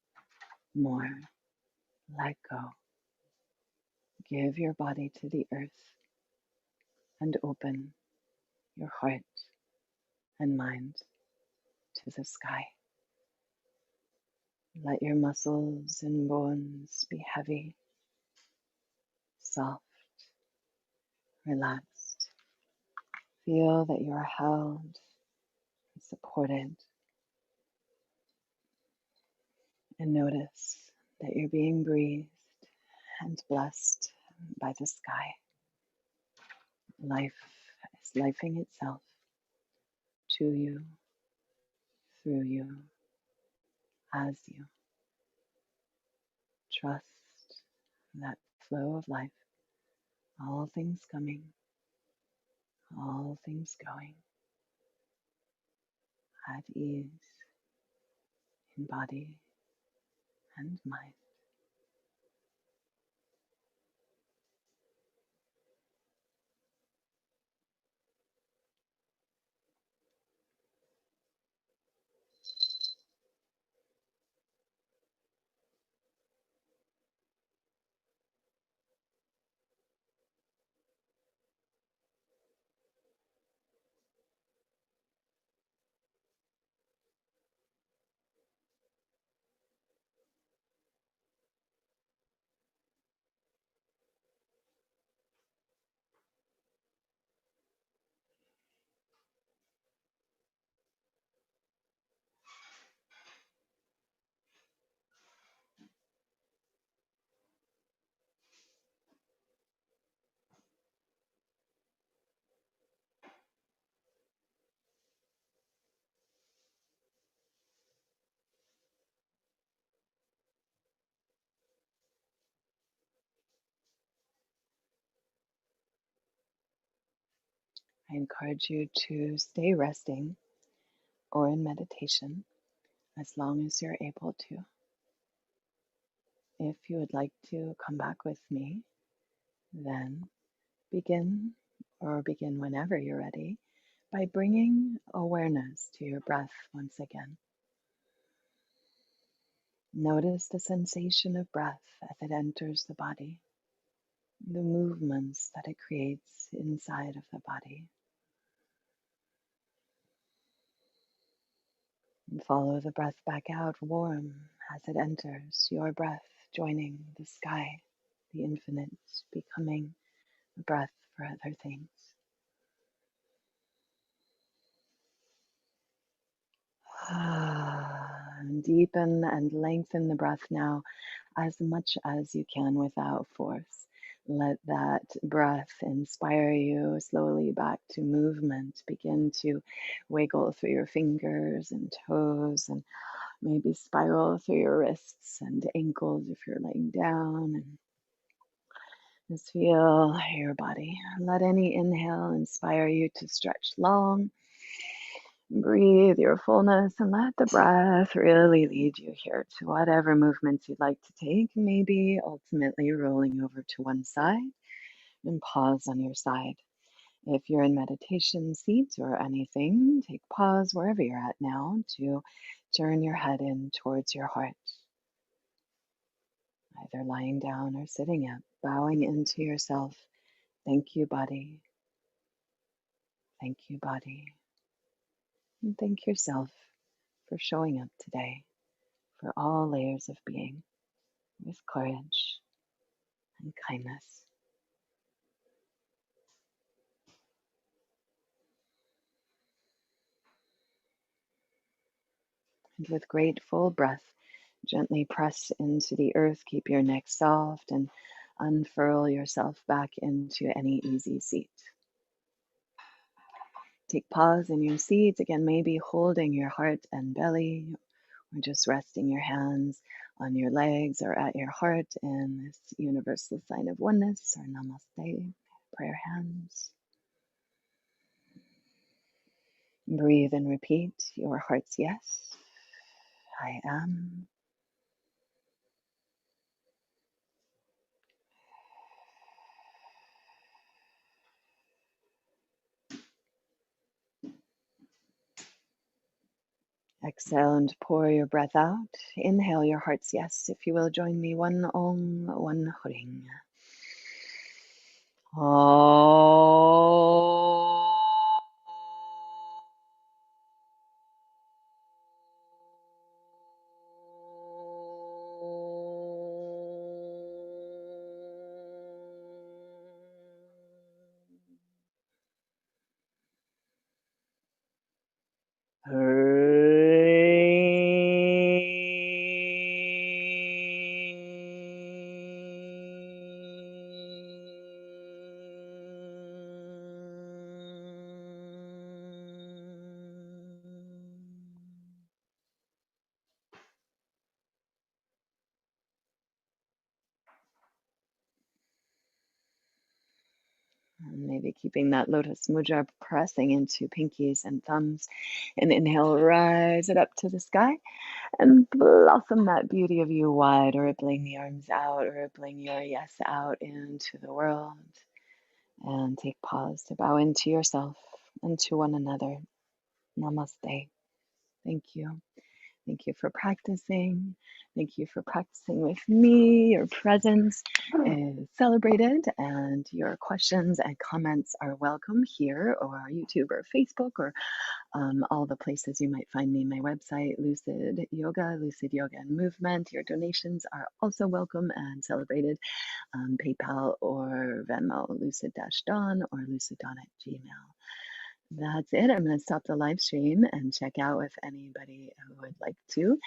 more. Let go. Give your body to the earth and open your heart and mind to the sky. Let your muscles and bones be heavy, soft, relaxed. Feel that you are held and supported, and notice that you're being breathed and blessed by the sky. Life is lifing itself to you, through you, as you. Trust that flow of life, all things coming, all things going, at ease in body and mind. I encourage you to stay resting or in meditation as long as you're able to. If you would like to come back with me, then begin whenever you're ready by bringing awareness to your breath once again. Notice the sensation of breath as it enters the body, the movements that it creates inside of the body. And follow the breath back out warm as it enters, your breath joining the sky, the infinite, becoming a breath for other things. Deepen and lengthen the breath now as much as you can without force. Let that breath inspire you slowly back to movement. Begin to wiggle through your fingers and toes, and maybe spiral through your wrists and ankles if you're laying down. And just feel your body. Let any inhale inspire you to stretch long. Breathe your fullness and let the breath really lead you here to whatever movements you'd like to take, maybe ultimately rolling over to one side and pause on your side. If you're in meditation seat or anything, take pause wherever you're at now to turn your head in towards your heart, either lying down or sitting up, bowing into yourself. Thank you, body. Thank you, body. And thank yourself for showing up today for all layers of being with courage and kindness. And with grateful breath, gently press into the earth. Keep your neck soft and unfurl yourself back into any easy seat. Take pause in your seat, again, maybe holding your heart and belly, or just resting your hands on your legs or at your heart in this universal sign of oneness or namaste, prayer hands. Breathe and repeat your heart's yes. I am. Exhale and pour your breath out. Inhale your heart's yes. If you will join me, one Om, one Hring. And maybe keeping that lotus mudra pressing into pinkies and thumbs. And inhale, rise it up to the sky and blossom that beauty of you wide, rippling the arms out, rippling your yes out into the world. And take pause to bow into yourself and to one another. Namaste. Thank you. Thank you for practicing. Thank you for practicing with me. Your presence is celebrated, and your questions and comments are welcome here or YouTube or Facebook or all the places you might find me. My website, Lucid Yoga, Lucid Yoga and Movement. Your donations are also welcome and celebrated. PayPal or Venmo, lucid-dawn or luciddawn@gmail. That's it. I'm going to stop the live stream and check out if anybody would like to.